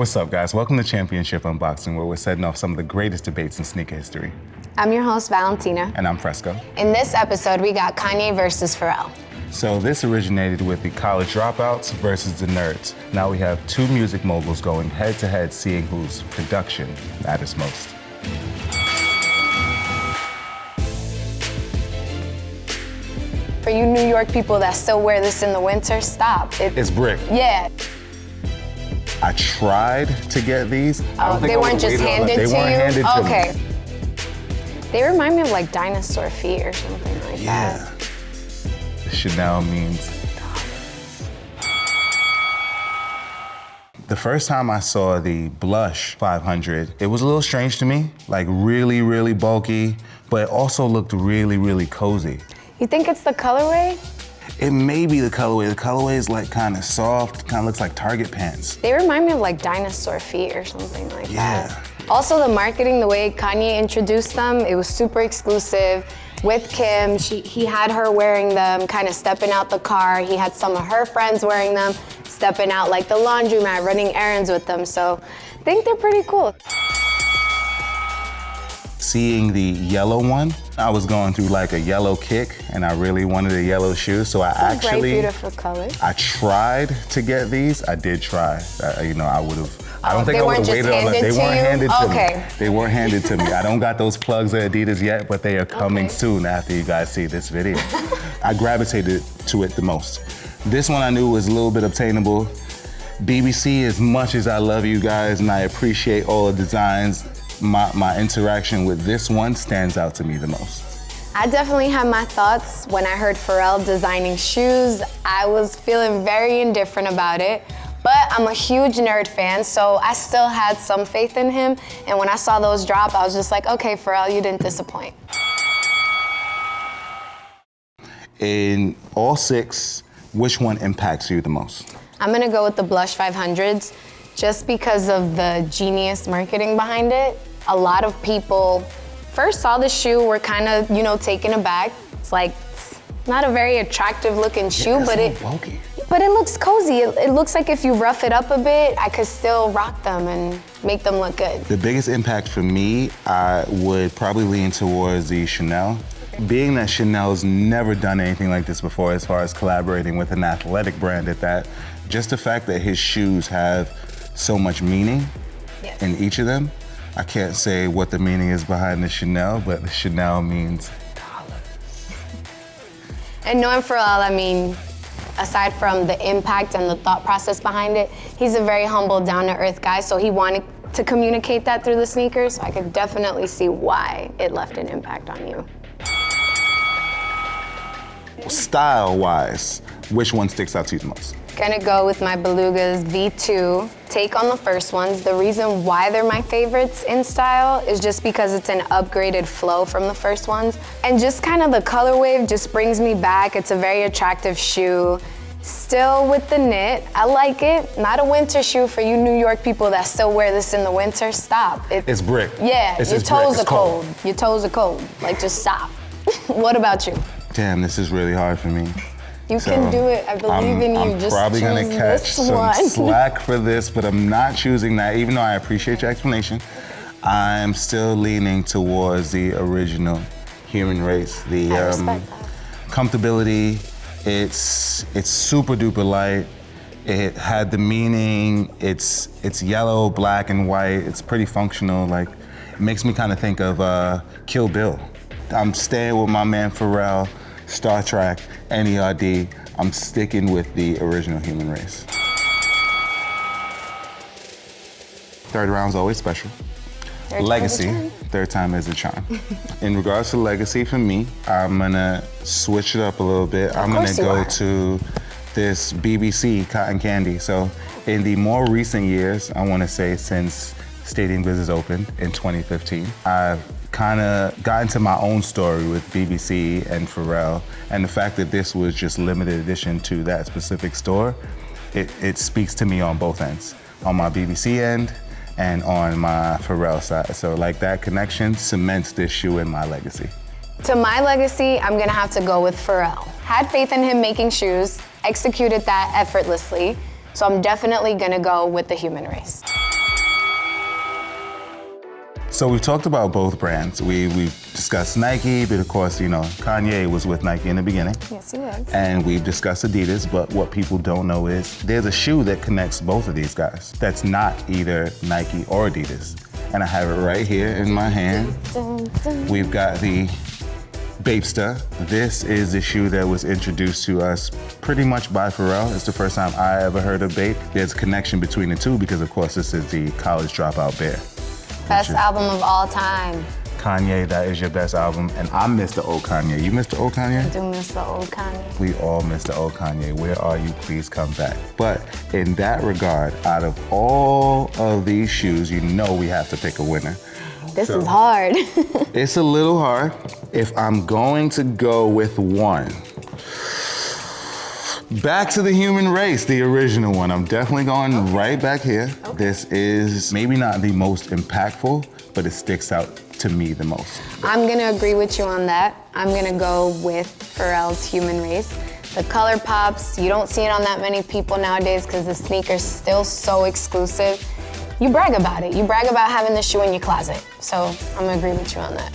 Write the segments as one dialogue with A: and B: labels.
A: What's up, guys? Welcome to Championship Unboxing, where we're setting off some of the greatest debates in sneaker history.
B: I'm your host, Valentina.
A: And I'm Fresco.
B: In this episode, we got Kanye versus Pharrell.
A: So this originated with the college dropouts versus the nerds. Now we have two music moguls going head to head, seeing whose production matters most.
B: For you New York people that still wear this in the winter, stop.
A: It's brick.
B: Yeah.
A: I tried to get these.
B: They weren't just handed to you?
A: They weren't handed to me.
B: Okay. They remind me of like dinosaur feet or something like that.
A: Yeah. The Chanel means dollars. The first time I saw the Blush 500, it was a little strange to me. Like really, really bulky, but it also looked really, really cozy.
B: You think it's the colorway?
A: It may be the colorway. The colorway is like kind of soft, kind of looks like Target pants.
B: They remind me of like dinosaur feet or something like that.
A: Yeah.
B: Also the marketing, the way Kanye introduced them, it was super exclusive. With Kim, he had her wearing them, kind of stepping out the car. He had some of her friends wearing them, stepping out like the laundromat, running errands with them. So I think they're pretty cool.
A: Seeing the yellow one, I was going through like a yellow kick and I really wanted a yellow shoe, so I
B: bright, beautiful color.
A: I tried to get these. I did try. I would have. I don't think I would have waited on them. They weren't handed to me. They weren't handed to me. I don't got those plugs at Adidas yet, but they are coming soon after you guys see this video. I gravitated to it the most. This one I knew was a little bit obtainable. BBC, as much as I love you guys and I appreciate all the designs, my interaction with this one stands out to me the most.
B: I definitely had my thoughts when I heard Pharrell designing shoes. I was feeling very indifferent about it, but I'm a huge nerd fan, so I still had some faith in him. And when I saw those drop, I was just like, okay, Pharrell, you didn't disappoint.
A: In all six, which one impacts you the most?
B: I'm gonna go with the Blush 500s, just because of the genius marketing behind it. A lot of people first saw the shoe, were kind of, taken aback. It's like, not a very attractive looking shoe, but it looks cozy. It looks like if you rough it up a bit, I could still rock them and make them look good.
A: The biggest impact for me, I would probably lean towards the Chanel. Being that Chanel's never done anything like this before as far as collaborating with an athletic brand at that, just the fact that his shoes have so much meaning in each of them. I can't say what the meaning is behind the Chanel, but the Chanel means dollars.
B: And knowing Pharrell, aside from the impact and the thought process behind it, he's a very humble, down-to-earth guy, so he wanted to communicate that through the sneakers, so I could definitely see why it left an impact on you.
A: Style-wise, which one sticks out to you the most?
B: Gonna go with my Belugas V2. Take on the first ones. The reason why they're my favorites in style is just because it's an upgraded flow from the first ones. And just kind of the color wave just brings me back. It's a very attractive shoe. Still with the knit, I like it. Not a winter shoe for you New York people that still wear this in the winter, stop.
A: It's brick.
B: Yeah, your toes are cold. Your toes are cold. Like, just stop. What about you?
A: Damn, this is really hard for me.
B: You can do it. I believe in you.
A: I'm
B: just
A: probably gonna catch some slack for this, but I'm not choosing that. Even though I appreciate your explanation, I'm still leaning towards the original human race. The comfortability. It's super duper light. It had the meaning. It's yellow, black, and white. It's pretty functional. Like, it makes me kind of think of Kill Bill. I'm staying with my man Pharrell. Star Trek, NERD, I'm sticking with the original human race. Third round's always special. Legacy, third time is a charm. In regards to legacy for me, I'm gonna switch it up a little bit. I'm gonna go to this BBC cotton candy. So in the more recent years, I wanna say since Stadium Business opened in 2015, I've kind of got into my own story with BBC and Pharrell, and the fact that this was just limited edition to that specific store, it speaks to me on both ends, on my BBC end and on my Pharrell side. So like that connection cements this shoe in my legacy.
B: To my legacy, I'm gonna have to go with Pharrell. Had faith in him making shoes, executed that effortlessly, so I'm definitely gonna go with the human race.
A: So we've talked about both brands. We've discussed Nike, but of course, you know, Kanye was with Nike in the beginning.
B: Yes, he was.
A: And we've discussed Adidas, but what people don't know is there's a shoe that connects both of these guys that's not either Nike or Adidas. And I have it right here in my hand. We've got the Bapesta. This is the shoe that was introduced to us pretty much by Pharrell. It's the first time I ever heard of Bape. There's a connection between the two because of course this is the College Dropout Bear.
B: Best album of all time.
A: Kanye, that is your best album. And I miss the old Kanye. You miss the old Kanye?
B: I do miss the old Kanye.
A: We all miss the old Kanye. Where are you? Please come back. But in that regard, out of all of these shoes, you know we have to pick a winner.
B: This is hard.
A: It's a little hard. If I'm going to go with one, back to the human race, the original one. I'm definitely going right back here. Okay. This is maybe not the most impactful, but it sticks out to me the most.
B: I'm gonna agree with you on that. I'm gonna go with Pharrell's Human Race. The color pops, you don't see it on that many people nowadays because the sneaker's still so exclusive. You brag about it. You brag about having the shoe in your closet. So I'm gonna agree with you on that.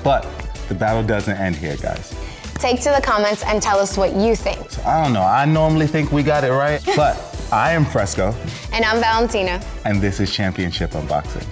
A: But the battle doesn't end here, guys.
B: Take to the comments and tell us what you think.
A: So, I don't know, I normally think we got it right, but I am Fresco.
B: And I'm Valentina.
A: And this is Championship Unboxing.